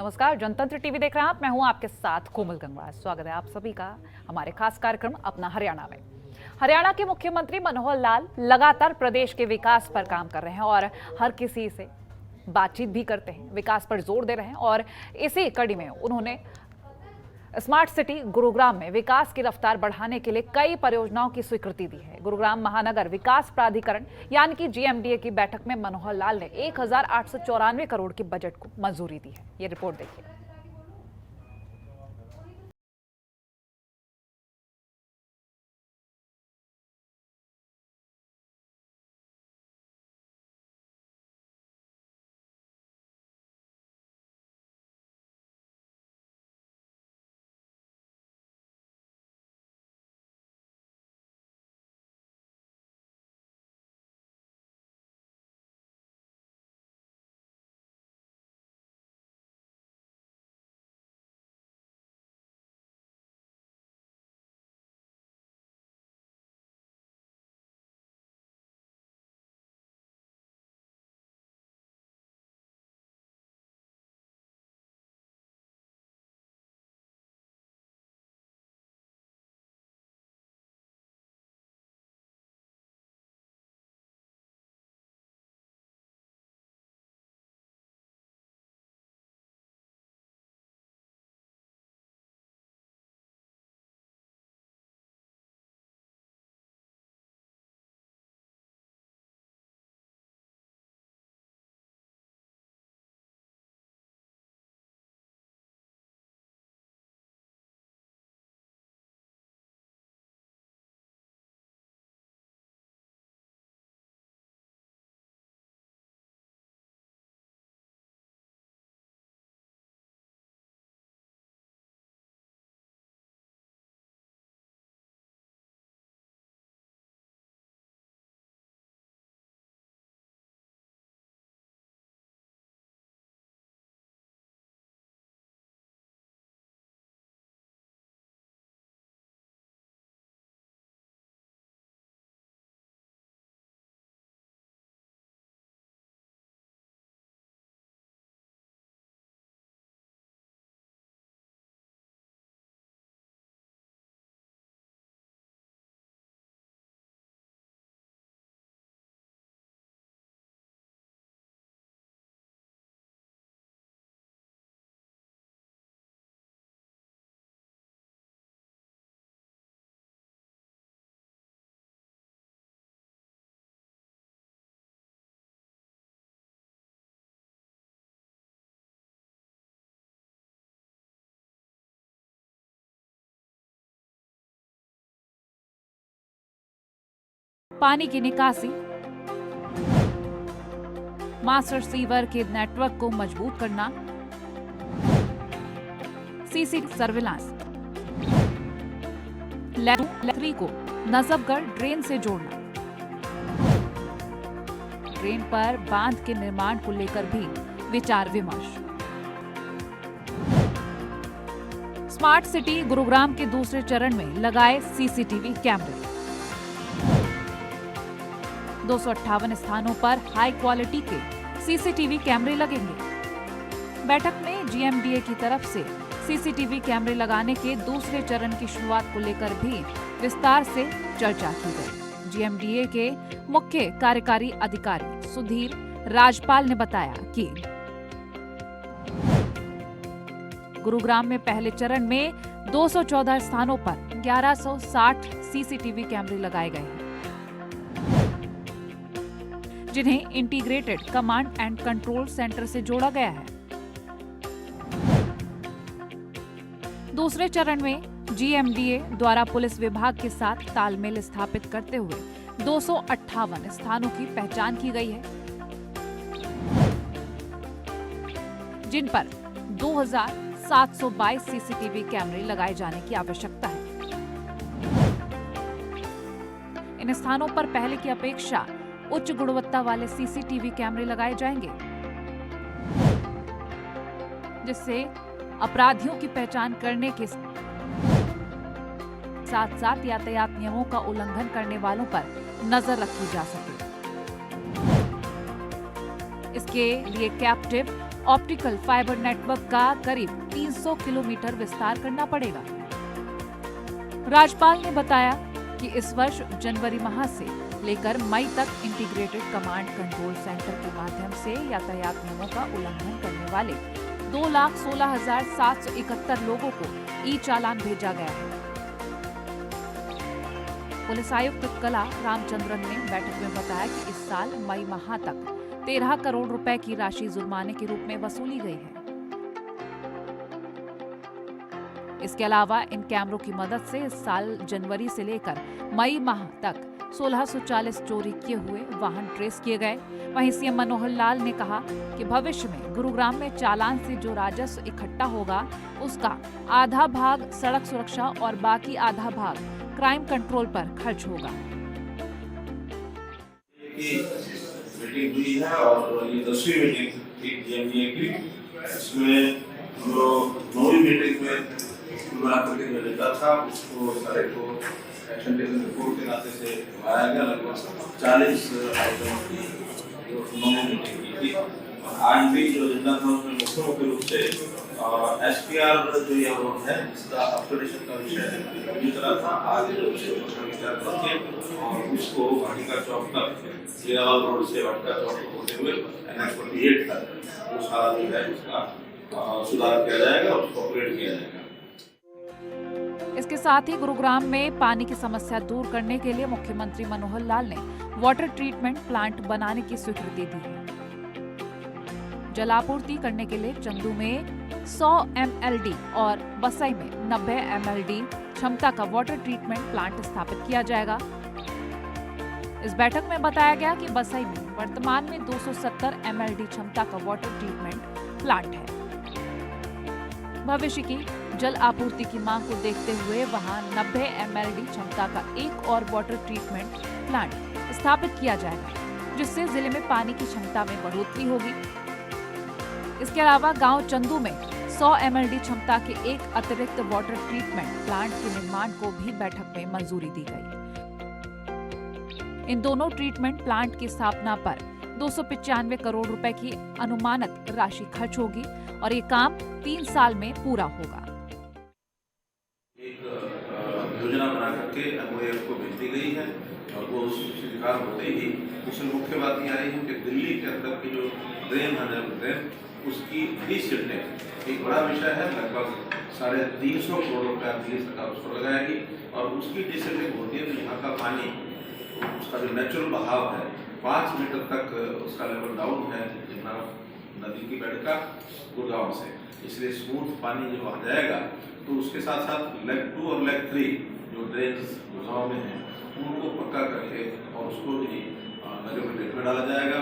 नमस्कार, जनतंत्र टीवी देख रहे हैं आप। मैं हूं आपके साथ कोमल गंगवार। स्वागत है आप सभी का हमारे खास कार्यक्रम अपना हरियाणा में। हरियाणा के मुख्यमंत्री मनोहर लाल लगातार प्रदेश के विकास पर काम कर रहे हैं और हर किसी से बातचीत भी करते हैं, विकास पर जोर दे रहे हैं। और इसी कड़ी में उन्होंने स्मार्ट सिटी गुरुग्राम में विकास की रफ्तार बढ़ाने के लिए कई परियोजनाओं की स्वीकृति दी है। गुरुग्राम महानगर विकास प्राधिकरण यानी कि जीएमडीए की बैठक में मनोहर लाल ने 1894 करोड़ के बजट को मंजूरी दी है। ये रिपोर्ट देखिए। पानी की निकासी, मास्टर सीवर के नेटवर्क को मजबूत करना, सीसी सर्विलांस, लेवल 3 को नजफगढ़ ड्रेन से जोड़ना, ड्रेन पर बांध के निर्माण को लेकर भी विचार विमर्श। स्मार्ट सिटी गुरुग्राम के दूसरे चरण में लगाए सीसीटीवी कैमरे। 258 स्थानों पर हाई क्वालिटी के सीसीटीवी कैमरे लगेंगे। बैठक में जीएमडीए की तरफ से सीसीटीवी कैमरे लगाने के दूसरे चरण की शुरुआत को लेकर भी विस्तार से चर्चा की गई। जीएमडीए के मुख्य कार्यकारी अधिकारी सुधीर राजपाल ने बताया कि गुरुग्राम में पहले चरण में 214 स्थानों पर 1160 सीसीटीवी कैमरे लगाए गए हैं, जिन्हें integrated command and control centre से जोड़ा गया है। दूसरे चरण में जीएमडीए द्वारा पुलिस विभाग के साथ तालमेल स्थापित करते हुए 258 स्थानों की पहचान की गई है, जिन पर 2722 सीसीटीवी कैमरे लगाए जाने की आवश्यकता है। इन स्थानों पर पहले की अपेक्षा उच्च गुणवत्ता वाले सीसीटीवी कैमरे लगाए जाएंगे, जिससे अपराधियों की पहचान करने के साथ साथ यातायात नियमों का उल्लंघन करने वालों पर नजर रखी जा सके। इसके लिए कैप्टिव ऑप्टिकल फाइबर नेटवर्क का करीब 300 किलोमीटर विस्तार करना पड़ेगा। राज्यपाल ने बताया कि इस वर्ष जनवरी माह से लेकर मई तक इंटीग्रेटेड कमांड कंट्रोल सेंटर के माध्यम से यातायात नियमों का उल्लंघन करने वाले 2,16,771 लोगों को ई चालान भेजा गया है। पुलिस आयुक्त कला रामचंद्रन ने बैठक में बताया कि इस साल मई माह तक 13 करोड़ रुपए की राशि जुर्माने के रूप में वसूली गई है। इसके अलावा इन कैमरों की मदद से इस साल जनवरी से लेकर मई माह तक 1640 चोरी किए हुए वाहन ट्रेस किए गए। वहीं सीएम मनोहर लाल ने कहा कि भविष्य में गुरुग्राम में चालान से जो राजस्व इकट्ठा होगा उसका आधा भाग सड़क सुरक्षा और बाकी आधा भाग क्राइम कंट्रोल पर खर्च होगा। मीटिंग हुई है और ये 10वीं मीटिंग थी DMDA की। इसमें हम लोग 9वीं मीटिंग में करके जो लेता था उसको सारे को एक्शन टेकन रिपोर्ट के नाते से लाया गया। लगभग 40 आइटम की जो 9वीं मीटिंग की थी। आज भी जो एजेंडा था उसमें मुख्य रूप से SPR जो ये रोड है इसका अपग्रेडेशन का विषय पूरी तरह था। आज विचार करके और उसको वाटिका चौक तक जीरावाल रोड से वाटिका चौक होते हुए NH 48 तक वो सारा जो है उसका सुधार किया जाएगा और उसको अपग्रेड किया जाएगा। इसके साथ ही गुरुग्राम में पानी की समस्या दूर करने के लिए मुख्यमंत्री मनोहर लाल ने वाटर ट्रीटमेंट प्लांट बनाने की स्वीकृति दी है। जलापूर्ति करने के लिए चंदू में 100 MLD और बसई में 90 MLD क्षमता का वाटर ट्रीटमेंट प्लांट स्थापित किया जाएगा। इस बैठक में बताया गया कि बसई में वर्तमान में 270 MLD क्षमता का वाटर ट्रीटमेंट प्लांट है। भविष्य की जल आपूर्ति की मांग को देखते हुए वहां 90 MLD क्षमता का एक और वाटर ट्रीटमेंट प्लांट स्थापित किया जाएगा, जिससे जिले में पानी की क्षमता में बढ़ोतरी होगी। इसके अलावा गांव चंदू में 100 MLD क्षमता के एक अतिरिक्त वाटर ट्रीटमेंट प्लांट के निर्माण को भी बैठक में मंजूरी दी गई। इन दोनों ट्रीटमेंट प्लांट की स्थापना पर 295 करोड़ रुपए की अनुमानित राशि खर्च होगी और ये काम 3 साल में पूरा होगा। एक योजना बना करके MOF को भेज दी गई है और वो स्वीकार होते ही उसमें मुख्य बात ये आई है कि दिल्ली के अंदर की जो ड्रेन है उसकी डिसिल्टिंग एक बड़ा विषय है। लगभग 350 करोड़ रुपया दिल्ली सरकार उसको लगाएगी और उसकी डिसिल्टिंग होती है तो यहाँ का पानी उसका जो नेचुरल बहाव है 5 मीटर तक उसका लेवल डाउन है नदी की बेड का गुड़गांव से, इसलिए स्मूथ पानी जो आ जाएगा तो उसके साथ साथ लेग 2 और लेग 3 जो ड्रेन्स गुड़गांव में हैं उनको पक्का करके और उसको भी नगर में डेट में डाला जाएगा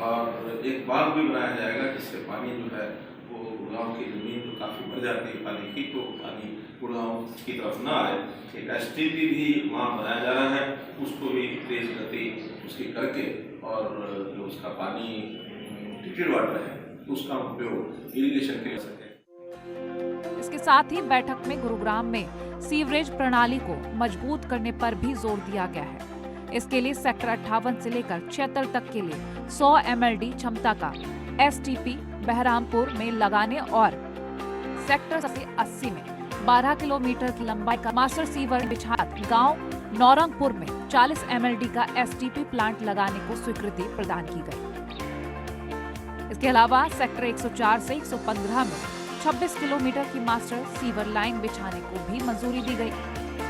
और एक बांध भी बनाया जाएगा जिससे पानी जो है वो गुड़गांव की जमीन जो काफ़ी बढ़ जाती है पानी की तो पानी गुड़गांव की तरफ ना आए। एक STP भी वहाँ बनाया जा रहा है, उसको भी तेज गति उसकी करके और जो उसका पानी ट्रीटेड वाटर है उसका उपयोग इरिगेशन के लिए सके। इसके साथ ही बैठक में गुरुग्राम में सीवरेज प्रणाली को मजबूत करने पर भी जोर दिया गया है। इसके लिए सेक्टर 58 से लेकर 76 तक के लिए 100 MLD क्षमता का STP बहरामपुर में लगाने और सेक्टर 80 में 12 किलोमीटर की लंबाई का मास्टर सीवर बिछात गांव नौरंगपुर में 40 MLD का STP प्लांट लगाने को स्वीकृति प्रदान की गई। इसके अलावा सेक्टर 104 से 115 में 26 किलोमीटर की मास्टर सीवर लाइन बिछाने को भी मंजूरी दी गई।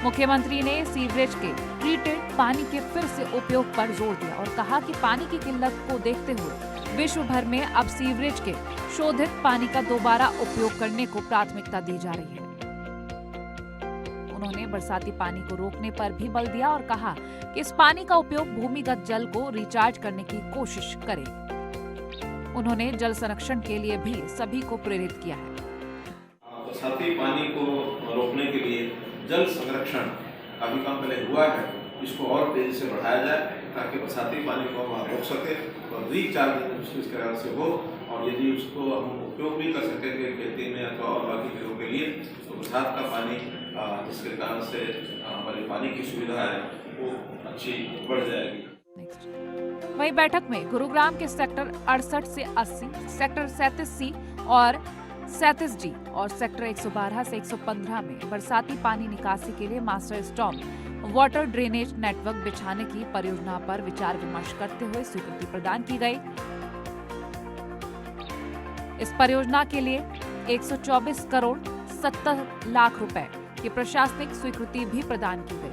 मुख्यमंत्री ने सीवरेज के ट्रीटेड पानी के फिर से उपयोग पर जोर दिया और कहा कि पानी की किल्लत को देखते हुए विश्व भर में अब सीवरेज के शोधित पानी का दोबारा उपयोग करने को प्राथमिकता दी जा रही है। उन्होंने बरसाती पानी को रोकने पर भी बल दिया और कहा कि इस पानी का उपयोग भूमिगत जल को रिचार्ज करने की कोशिश करें। उन्होंने जल संरक्षण के लिए भी सभी को प्रेरित किया है। बरसाती पानी को रोकने के लिए जल संरक्षण काफी काम पहले हुआ है, इसको और तेजी से बढ़ाया जाए ताकि बरसाती पानी को हम रोक सके और रिचार्ज इस तरह से हो और यदि उसको हम उपयोग भी कर सकेंगे खेती में अथवा और बाकी चीज़ों के लिए तो बरसात का पानी जिसके कारण से हमारी पानी की सुविधा है वो अच्छी बढ़ जाएगी। वहीं बैठक में गुरुग्राम के सेक्टर 68 से 80, सेक्टर 37C और 37D और सेक्टर 112 से 115 में बरसाती पानी निकासी के लिए master storm water drainage network बिछाने की परियोजना पर विचार विमर्श करते हुए स्वीकृति प्रदान की गई। इस परियोजना के लिए 124 करोड़ 70 लाख रुपए की प्रशासनिक स्वीकृति भी प्रदान की गई।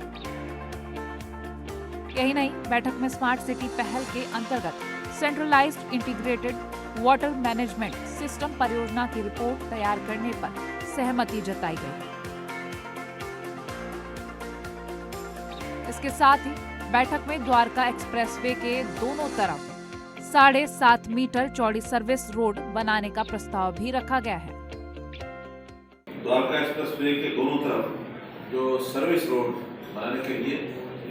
यही नहीं, बैठक में स्मार्ट सिटी पहल के अंतर्गत centralised integrated water management system परियोजना की रिपोर्ट तैयार करने पर सहमति जताई गई। इसके साथ ही बैठक में द्वारका एक्सप्रेसवे के दोनों तरफ 7.5 मीटर चौड़ी सर्विस रोड बनाने का प्रस्ताव भी रखा गया है। द्वारका एक्सप्रेसवे के दोनों तरफ जो सर्विस रोड बनाने के लिए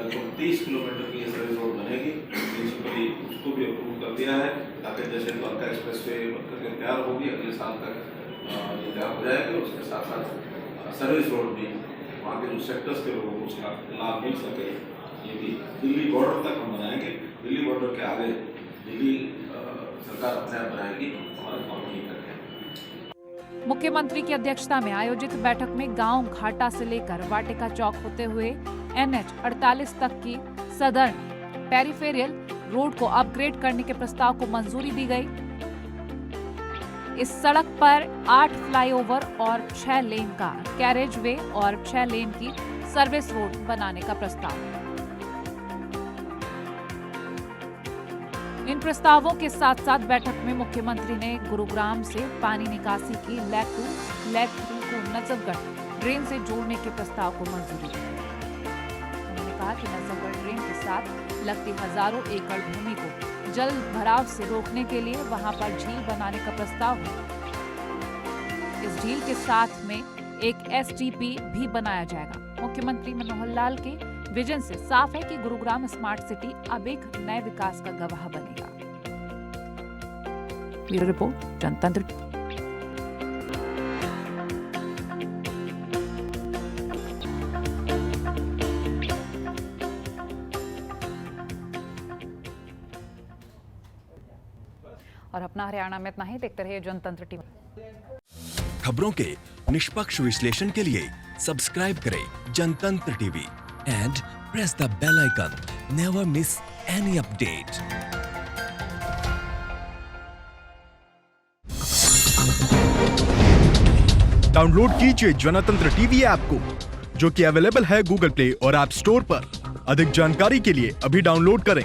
लगभग 30 किलोमीटर की ये सर्विस रोड बनेगी, म्यूनसिपली उसको भी अप्रूव कर दिया है ताकि जैसे द्वारका एक्सप्रेसवे बनकर के तैयार होगी अगले साल तक ये तैयार हो जाएगा। उसके साथ साथ सर्विस रोड भी वहाँ के जो सेक्टर्स के लोगों को उसका लाभ मिल सके, ये भी दिल्ली बॉर्डर तक हम बनाएंगे। दिल्ली बॉर्डर के आगे दिल्ली सरकार अपने आप बनाएगी, हमारे काम नहीं करके। मुख्यमंत्री की अध्यक्षता में आयोजित बैठक में गांव घाटा से लेकर वाटिका चौक होते हुए NH 48 तक की सदर्न पेरिफेरियल रोड को अपग्रेड करने के प्रस्ताव को मंजूरी दी गई। इस सड़क पर 8 फ्लाईओवर और 6 लेन का कैरेज वे और 6 लेन की सर्विस रोड बनाने का प्रस्ताव है। इन प्रस्तावों के साथ साथ बैठक में मुख्यमंत्री ने गुरुग्राम से पानी निकासी की लेग 2, लेग 3 को नजफगढ़ ड्रेन से जोड़ने के प्रस्ताव को मंजूरी दी। उन्होंने कहा कि नजफगढ़ ड्रेन के साथ लगती हजारों एकड़ भूमि को जल भराव से रोकने के लिए वहां पर झील बनाने का प्रस्ताव है। इस झील के साथ में एक STP भी बनाया जाएगा। मुख्यमंत्री मनोहर लाल के विजन से साफ है कि गुरुग्राम स्मार्ट सिटी अब एक नए विकास का गवाह बनेगा। ब्यूरो रिपोर्ट, जनतंत्र। और अपना हरियाणा में इतना ही। देखते रहिए जनतंत्र टीवी। खबरों के निष्पक्ष विश्लेषण के लिए सब्सक्राइब करें जनतंत्र TV and press the bell icon. Never miss any update. Download कीजिए जनतंत्र टीवी ऐप को, जो कि अवेलेबल है गूगल प्ले और ऐप स्टोर पर। अधिक जानकारी के लिए अभी डाउनलोड करें।